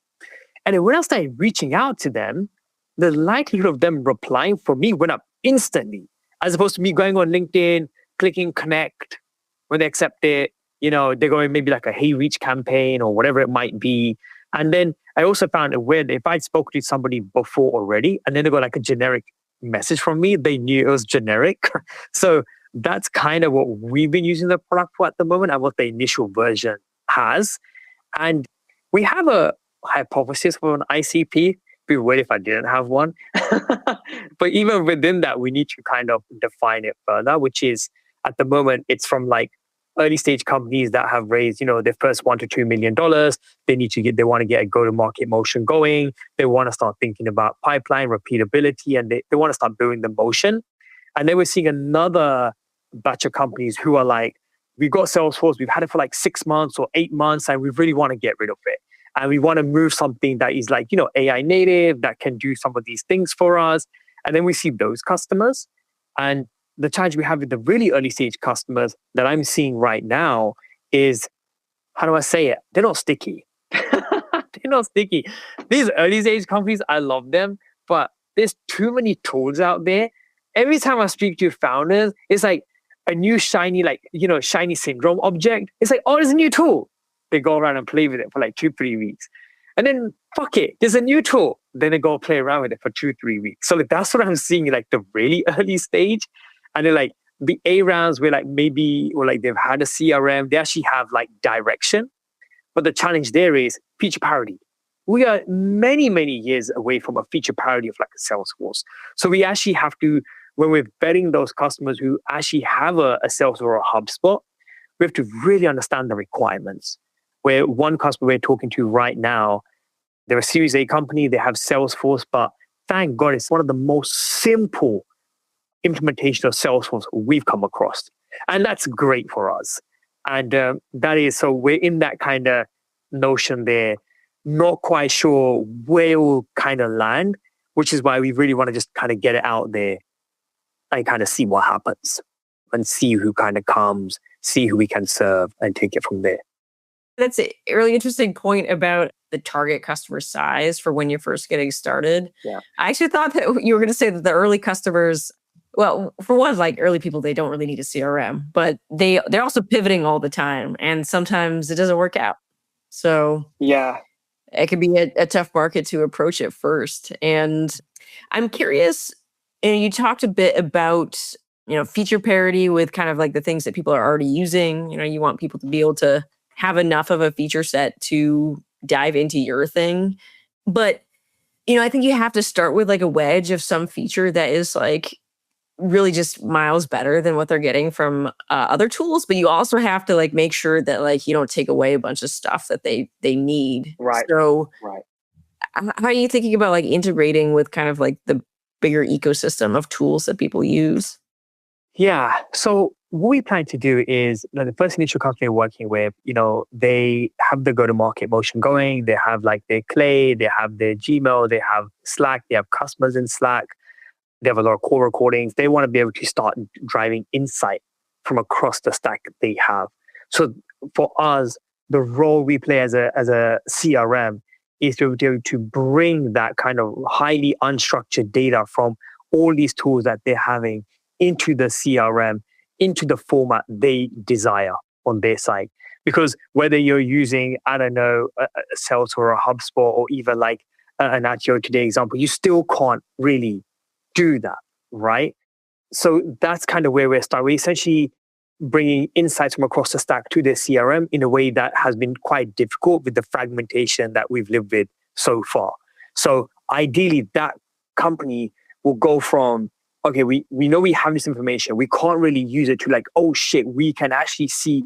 And then when I started reaching out to them, the likelihood of them replying for me went up instantly, as opposed to me going on LinkedIn, clicking connect. When they accept it, they're going maybe a Hey Reach campaign or whatever it might be. And then I also found it weird, if I'd spoken to somebody before already, and then they got a generic message from me, they knew it was generic. So that's kind of what we've been using the product for at the moment and what the initial version has. And we have a hypothesis for an ICP. Be weird if I didn't have one. But even within that, we need to kind of define it further, which is at the moment, it's from early stage companies that have raised, their first $1 to $2 million. They want to get a go-to-market motion going. They want to start thinking about pipeline repeatability, and they want to start building the motion. And then we're seeing another batch of companies who are we've got Salesforce, we've had it for 6 months or 8 months, and we really want to get rid of it. And we want to move something that is AI native, that can do some of these things for us. And then we see those customers. And the challenge we have with the really early stage customers that I'm seeing right now is, how do I say it? They're not sticky. They're not sticky. These early stage companies, I love them, but there's too many tools out there. Every time I speak to founders, it's a new shiny, shiny syndrome object. It's oh, there's a new tool. They go around and play with it for 2-3 weeks. And then, fuck it, there's a new tool. Then they go play around with it for 2-3 weeks. So that's what I'm seeing the really early stage. And then the A rounds where maybe, or they've had a CRM, they actually have direction. But the challenge there is feature parity. We are many, many years away from a feature parity of a Salesforce. So we actually have to, when we're vetting those customers who actually have a Salesforce or a HubSpot, we have to really understand the requirements. Where one customer we're talking to right now, they're a Series A company, they have Salesforce, but thank God it's one of the most simple implementation of Salesforce we've come across. And that's great for us. And that is, so we're in that kind of notion there, not quite sure where it will kind of land, which is why we really want to just kind of get it out there and kind of see what happens and see who kind of comes, see who we can serve and take it from there. That's a really interesting point about the target customer size for when you're first getting started. Yeah. I actually thought that you were going to say that the early customers, well, for one, like early people, they don't really need a CRM, but they're also pivoting all the time. And sometimes it doesn't work out. So yeah, it can be a tough market to approach at first. And I'm curious, you talked a bit about, feature parity with kind of like the things that people are already using. You want people to be able to have enough of a feature set to dive into your thing. But, I think you have to start with like a wedge of some feature that is like really just miles better than what they're getting from other tools. But you also have to like make sure that like you don't take away a bunch of stuff that they need. Right. So right. How are you thinking about like integrating with kind of like the bigger ecosystem of tools that people use? Yeah. So what we plan to do is the first initial company we're working with, they have the go-to-market motion going. They have like their Clay, they have their Gmail, they have Slack, they have customers in Slack. They have a lot of call recordings. They want to be able to start driving insight from across the stack that they have. So for us, the role we play as a CRM is to be able to bring that kind of highly unstructured data from all these tools that they're having into the CRM, into the format they desire on their side. Because whether you're using, I don't know, a Salesforce or a HubSpot or even like an Attio Today example, you still can't really do that, right? So that's kind of where we're starting. We're essentially bringing insights from across the stack to the CRM in a way that has been quite difficult with the fragmentation that we've lived with so far. So ideally, that company will go from, okay, we know we have this information. We can't really use it to like, oh shit, we can actually see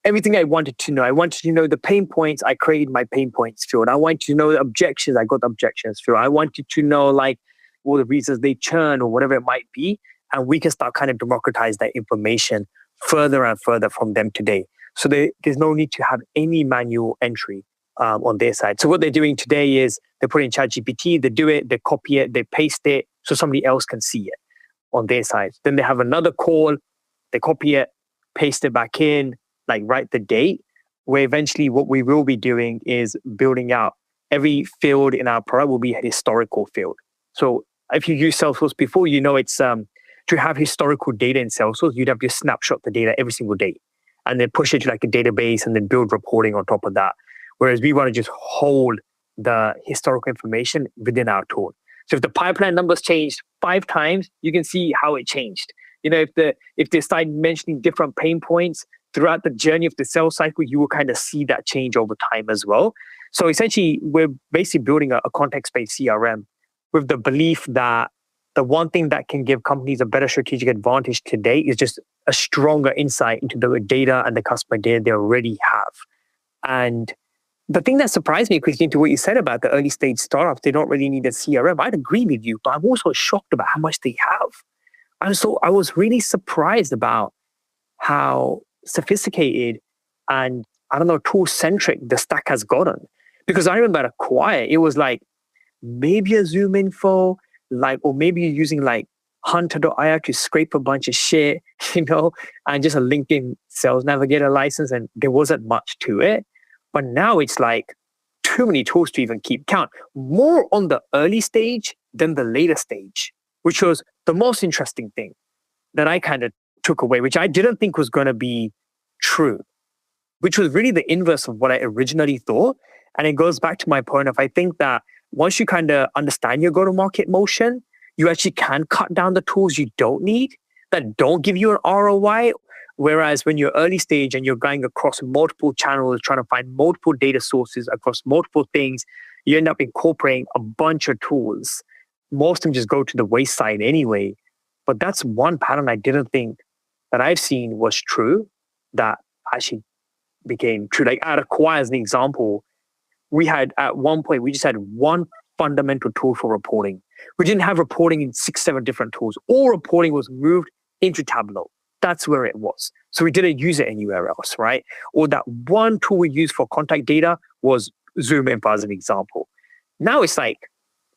everything I wanted to know. I wanted to know the pain points. I created my pain points field. I wanted to know the objections. I got the objections field. I wanted to know like all the reasons they churn or whatever it might be. And we can start kind of democratize that information further and further from them today. So there's no need to have any manual entry on their side. So what they're doing today is they put in ChatGPT, they do it, they copy it, they paste it so somebody else can see it on their side. Then they have another call, they copy it, paste it back in, like write the date, where eventually what we will be doing is building out every field in our product will be a historical field. So if you use Salesforce before, it's to have historical data in Salesforce, you'd have to snapshot the data every single day and then push it to like a database and then build reporting on top of that. Whereas we want to just hold the historical information within our tool. So if the pipeline numbers changed 5 times, you can see how it changed. If they start mentioning different pain points throughout the journey of the sales cycle, you will kind of see that change over time as well. So essentially, we're basically building a context-based CRM with the belief that the one thing that can give companies a better strategic advantage today is just a stronger insight into the data and the customer data they already have. And the thing that surprised me, Christine, to what you said about the early stage startups, they don't really need a CRM. I'd agree with you, but I'm also shocked about how much they have. And so I was really surprised about how sophisticated and, tool-centric the stack has gotten. Because I remember at Acquire, it was like maybe a Zoom info, or maybe you're using like hunter.io to scrape a bunch of shit, and just a LinkedIn Sales Navigator license, and there wasn't much to it. But now it's like too many tools to even keep count. More on the early stage than the later stage, which was the most interesting thing that I kind of took away, which I didn't think was going to be true, which was really the inverse of what I originally thought. And it goes back to my point of, I think that once you kind of understand your go-to-market motion, you actually can cut down the tools you don't need that don't give you an ROI. Whereas when you're early stage and you're going across multiple channels, trying to find multiple data sources across multiple things, you end up incorporating a bunch of tools. Most of them just go to the wayside anyway. But that's one pattern I didn't think that I've seen was true that actually became true. Like at Acquire, as an example, we had at one point, we just had one fundamental tool for reporting. We didn't have reporting in 6, 7 different tools. All reporting was moved into Tableau. That's where it was. So we didn't use it anywhere else, right? Or that one tool we used for contact data was Zoom Info as an example. Now it's like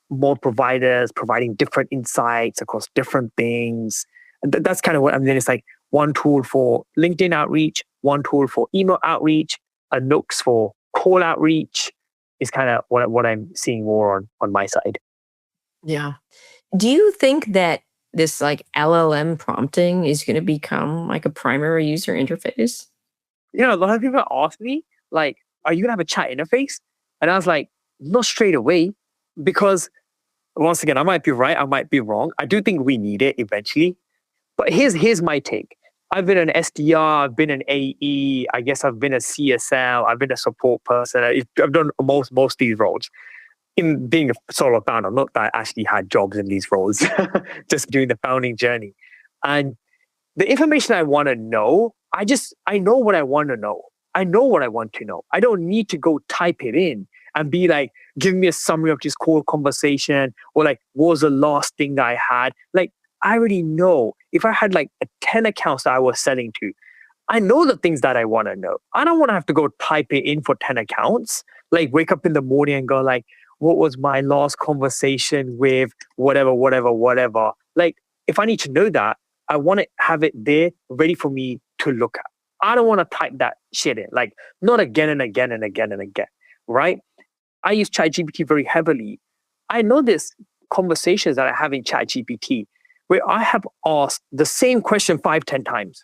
more providers providing different insights across different things. And that's kind of what I mean. It's like one tool for LinkedIn outreach, one tool for email outreach, a Nooks for call outreach is kind of what I'm seeing more on my side. Yeah. Do you think that this like LLM prompting is going to become like a primary user interface? A lot of people ask me, like, are you going to have a chat interface? And I was like, not straight away, because once again, I might be right, I might be wrong. I do think we need it eventually. But here's my take. I've been an SDR, I've been an AE, I guess I've been a CSL, I've been a support person. I've done most of these roles. In being a solo founder, not that I actually had jobs in these roles, just doing the founding journey. And the information I want to know, I know what I want to know. I know what I want to know. I don't need to go type it in and be like, give me a summary of this core conversation, or like, what was the last thing that I had? Like, I already know. If I had like 10 accounts that I was selling to, I know the things that I want to know. I don't want to have to go type it in for 10 accounts. Like, wake up in the morning and go like, what was my last conversation with whatever. Like, if I need to know that, I want to have it there ready for me to look at. I don't want to type that shit in, like, not again and again and again and again, right? I use ChatGPT very heavily. I know there's conversations that I have in ChatGPT where I have asked the same question 5-10 times.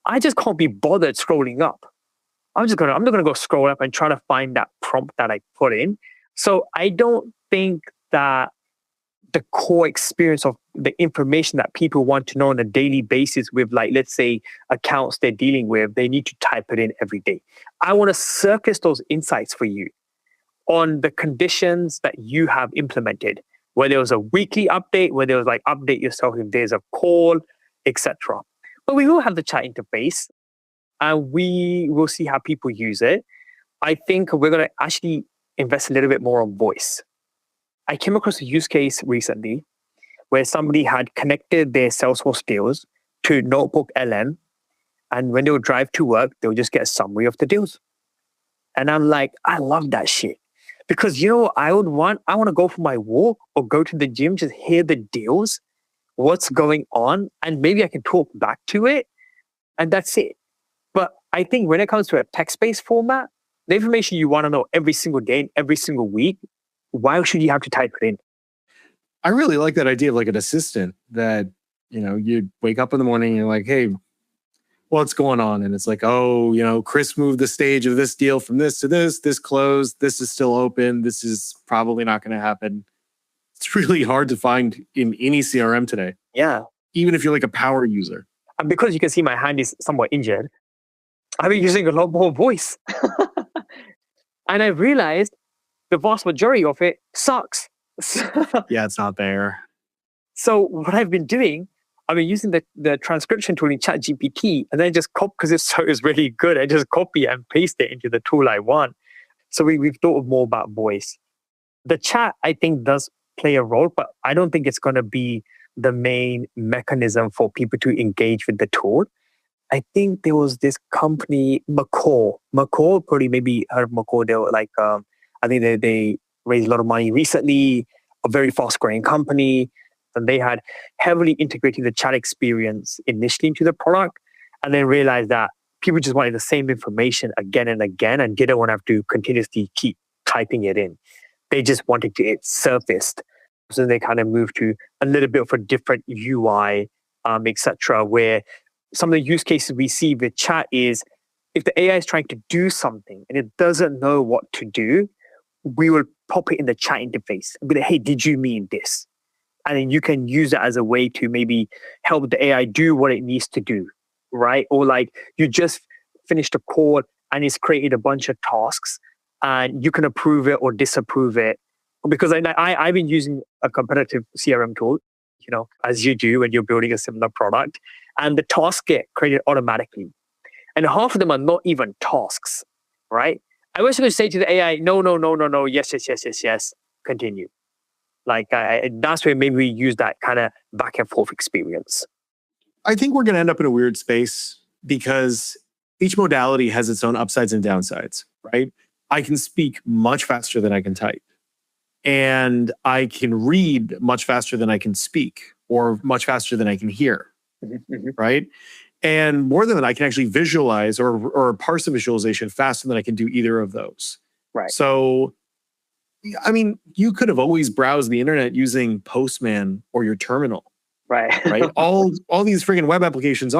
I just can't be bothered scrolling up. I'm not gonna go scroll up and try to find that prompt that I put in. So I don't think that the core experience of the information that people want to know on a daily basis with, like, let's say, accounts they're dealing with, they need to type it in every day. I want to surface those insights for you on the conditions that you have implemented, whether it was a weekly update, whether it was like update yourself if there's a call, etc. But we will have the chat interface and we will see how people use it. I think we're going to actually invest a little bit more on voice. I came across a use case recently where somebody had connected their Salesforce deals to Notebook LM. And when they would drive to work, they would just get a summary of the deals. And I'm like, I love that shit. Because you know what I would want? I want to go for my walk or go to the gym, just hear the deals, what's going on, and maybe I can talk back to it. And that's it. But I think when it comes to a text-based format, the information you want to know every single day and every single week, why should you have to type it in? I really like that idea of like an assistant that, you wake up in the morning and you're like, hey, what's going on? And it's like, oh, Chris moved the stage of this deal from this to this closed, this is still open, this is probably not going to happen. It's really hard to find in any CRM today. Yeah. Even if you're like a power user. And because you can see my hand is somewhat injured, I've been using a lot more voice. And I realized the vast majority of it sucks. Yeah, it's not there. So what I've been doing, I've been using the transcription tool in ChatGPT, and then just copy, because it's really good. I just copy and paste it into the tool I want. So we've thought more about voice. The chat, I think, does play a role, but I don't think it's going to be the main mechanism for people to engage with the tool. I think there was this company, McCall, probably maybe heard of McCall. They were like, I think they raised a lot of money recently, a very fast growing company. And they had heavily integrated the chat experience initially into the product, and then realized that people just wanted the same information again and again and didn't want to have to continuously keep typing it in. They just wanted to get surfaced. So they kind of moved to a little bit of a different UI, etc., where some of the use cases we see with chat is if the AI is trying to do something and it doesn't know what to do, we will pop it in the chat interface and be like, hey, did you mean this? And then you can use it as a way to maybe help the AI do what it needs to do, right? Or like you just finished a call and it's created a bunch of tasks and you can approve it or disapprove it. Because I've been using a competitive CRM tool, as you do when you're building a similar product, and the tasks get created automatically. And half of them are not even tasks, right? I was going to say to the AI, no, yes, continue. Like that's where maybe we use that kind of back and forth experience. I think we're going to end up in a weird space because each modality has its own upsides and downsides, right? I can speak much faster than I can type. And I can read much faster than I can speak, or much faster than I can hear, right? And more than that, I can actually visualize or parse a visualization faster than I can do either of those. Right. So, I mean, you could have always browsed the internet using Postman or your terminal, Right. right? all these freaking web applications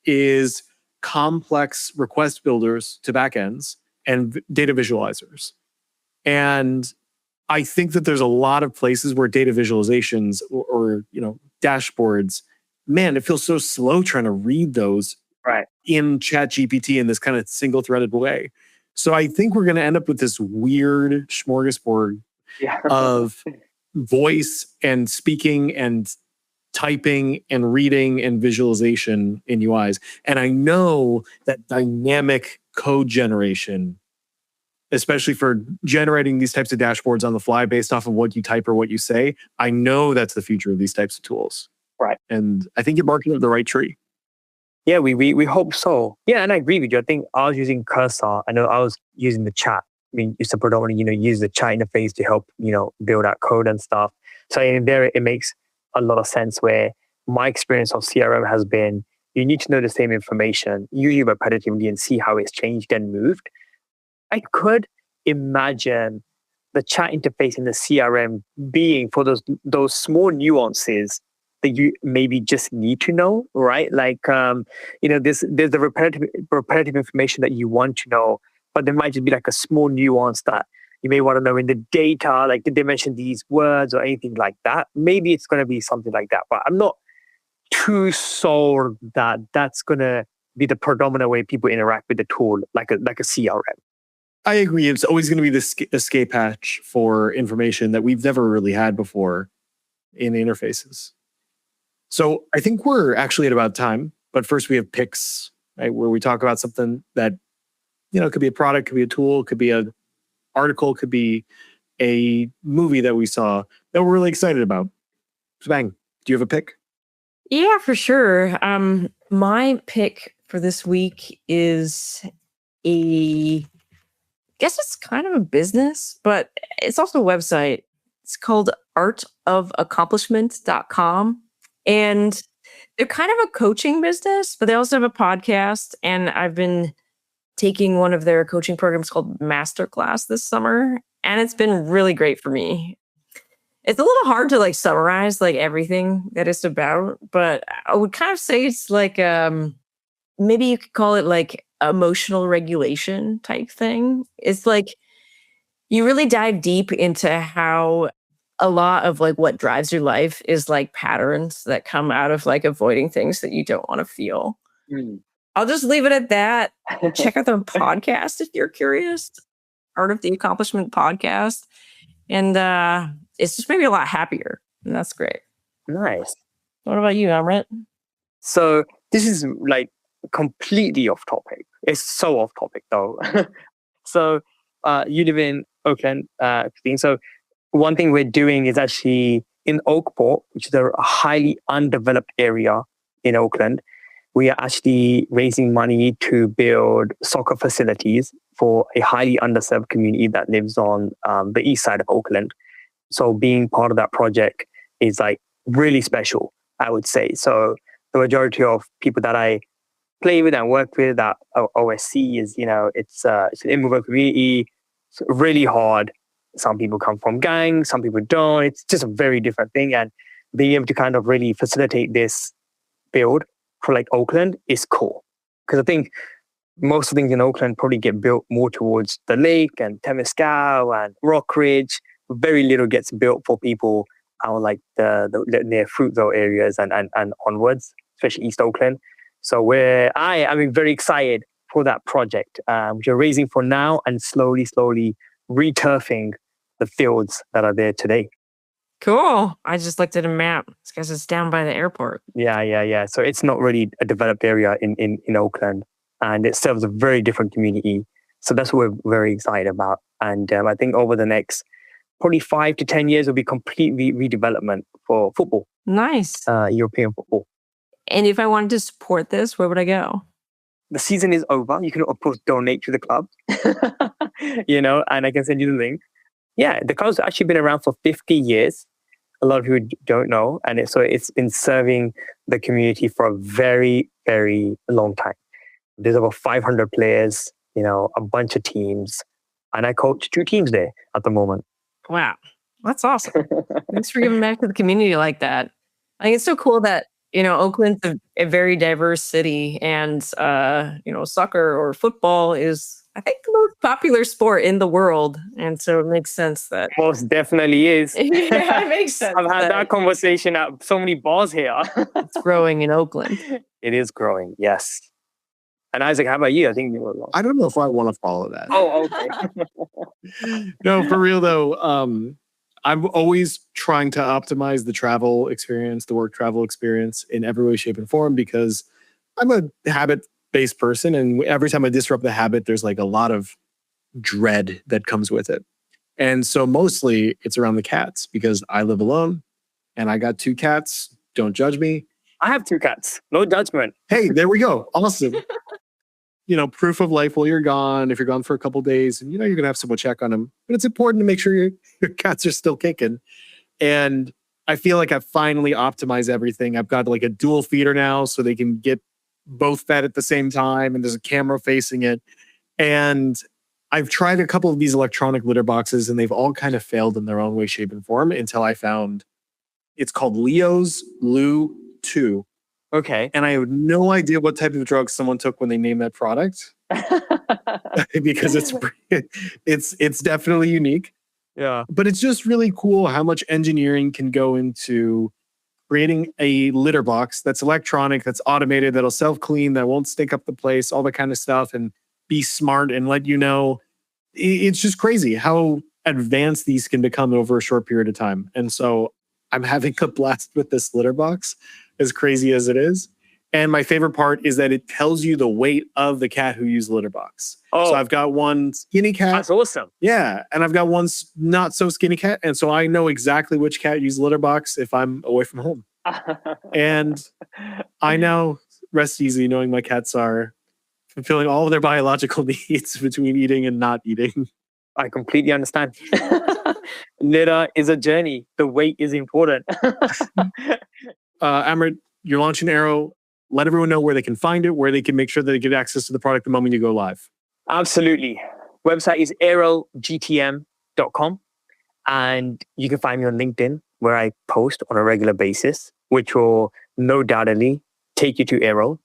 is complex request builders to backends and data visualizers. And I think that there's a lot of places where data visualizations or dashboards, man, it feels so slow trying to read those Right. in ChatGPT in this kind of single-threaded way. So I think we're going to end up with this weird smorgasbord of voice and speaking and typing and reading and visualization in UIs. And I know that dynamic code generation, especially for generating these types of dashboards on the fly based off of what you type or what you say, I know that's the future of these types of tools. Right. And I think you're barking up the right tree. Yeah, we hope so. Yeah, and I agree with you. I think I was using Cursor. I know I was using the chat. I mean, used to predominantly, use the chat interface to help, build out code and stuff. So in there, it makes a lot of sense where my experience of CRM has been, you need to know the same information, usually repetitively, and see how it's changed and moved. I could imagine the chat interface in the CRM being for those small nuances that you maybe just need to know, right? Like, there's the repetitive information that you want to know, but there might just be like a small nuance that you may want to know in the data, like did they mention these words or anything like that? Maybe it's going to be something like that, but I'm not too sold that that's going to be the predominant way people interact with the tool, like a CRM. I agree. It's always going to be this escape hatch for information that we've never really had before in interfaces. So I think we're actually at about time, but first we have picks, right, where we talk about something that, could be a product, could be a tool, could be an article, could be a movie that we saw that we're really excited about. Spang, do you have a pick? Yeah, for sure. My pick for this week is I guess it's kind of a business, but it's also a website. It's called artofaccomplishment.com. And they're kind of a coaching business, but they also have a podcast. And I've been taking one of their coaching programs called Masterclass this summer. And it's been really great for me. It's a little hard to summarize everything that it's about, but I would kind of say it's maybe you could call it emotional regulation type thing. It's you really dive deep into how a lot of what drives your life is patterns that come out of avoiding things that you don't want to feel. I'll just leave it at that. Check out the podcast if you're curious. Art of the Accomplishment podcast. And it's just made me a lot happier. And that's great. Nice. What about you, Amrit? So this is completely off topic. It's so off topic though. So you live in Oakland, Christine. So one thing we're doing is actually in Oakport, which is a highly undeveloped area in Oakland. We are actually raising money to build soccer facilities for a highly underserved community that lives on the east side of Oakland. So being part of that project is really special, I would say. So the majority of people that I play with and work with at OSC is, it's an immigrant community. It's really hard. Some people come from gangs, some people don't. It's just a very different thing. And being able to kind of really facilitate this build for Oakland is cool. Because I think most of the things in Oakland probably get built more towards the lake and Temescal and Rockridge. Very little gets built for people out the near Fruitvale areas and onwards, especially East Oakland. So I'm very excited for that project. Which we're raising for now and slowly returfing the fields that are there today. Cool. I just looked at a map. It's because it's down by the airport. Yeah. So it's not really a developed area in Oakland, and it serves a very different community. So that's what we're very excited about. And I think over the next probably 5 to 10 years will be completely redevelopment for football. Nice. European football. And if I wanted to support this, where would I go? the season is over. You can, of course, donate to the club, and I can send you the link. Yeah, the club's actually been around for 50 years. A lot of people don't know. And it's been serving the community for a very, very long time. There's over 500 players, a bunch of teams. And I coach 2 teams there at the moment. Wow. That's awesome. Thanks for giving back to the community like that. I think it's so cool that, Oakland's a very diverse city, and, soccer or football is, I think, the most popular sport in the world. And so it makes sense that... Most definitely is. Yeah, it makes sense. I've had that conversation at so many bars here. It's growing in Oakland. It is growing, yes. And Isaac, how about you? I think you were wrong. I don't know if I want to follow that. Oh, okay. No, for real though. I'm always trying to optimize the travel experience, the work travel experience in every way, shape, and form, because I'm a habit-based person. And every time I disrupt the habit, there's like a lot of dread that comes with it. And so mostly it's around the cats, because I live alone and I got 2 cats. Don't judge me. I have 2 cats. No judgment. Hey, there we go. Awesome. Proof of life while you're gone. If you're gone for a couple of days, and you're going to have someone check on them. But it's important to make sure your cats are still kicking. And I feel like I've finally optimized everything. I've got like a dual feeder now, so they can get both fed at the same time, and there's a camera facing it. And I've tried a couple of these electronic litter boxes, and they've all kind of failed in their own way, shape, and form, until I found it's called Leo's Loo 2. Okay. And I have no idea what type of drug someone took when they named that product, because it's definitely unique. Yeah. But it's just really cool how much engineering can go into creating a litter box that's electronic, that's automated, that'll self-clean, that won't stink up the place, all that kind of stuff, and be smart and let you know. It's just crazy how advanced these can become over a short period of time. And so I'm having a blast with this litter box, as crazy as it is. And my favorite part is that it tells you the weight of the cat who used the litter box. Oh, so I've got one skinny cat. That's awesome. Yeah. And I've got one not so skinny cat. And so I know exactly which cat used the litter box if I'm away from home. And I now rest easy knowing my cats are fulfilling all of their biological needs between eating and not eating. I completely understand. Litter is a journey. The weight is important. Amrit, you're launching Aero. Let everyone know where they can find it, where they can make sure that they get access to the product the moment you go live. Absolutely. Website is aerogtm.com. And you can find me on LinkedIn, where I post on a regular basis, which will no doubtedly take you to Aero.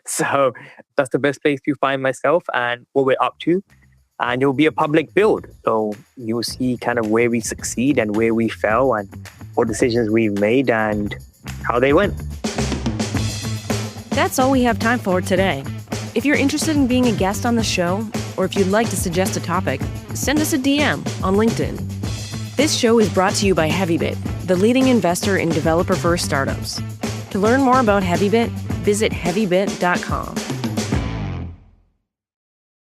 So that's the best place to find myself and what we're up to. And it will be a public build. So you'll see kind of where we succeed and where we fail and what decisions we've made and how they went. That's all we have time for today. If you're interested in being a guest on the show, or if you'd like to suggest a topic, send us a DM on LinkedIn. This show is brought to you by Heavybit, the leading investor in developer-first startups. To learn more about Heavybit, visit heavybit.com.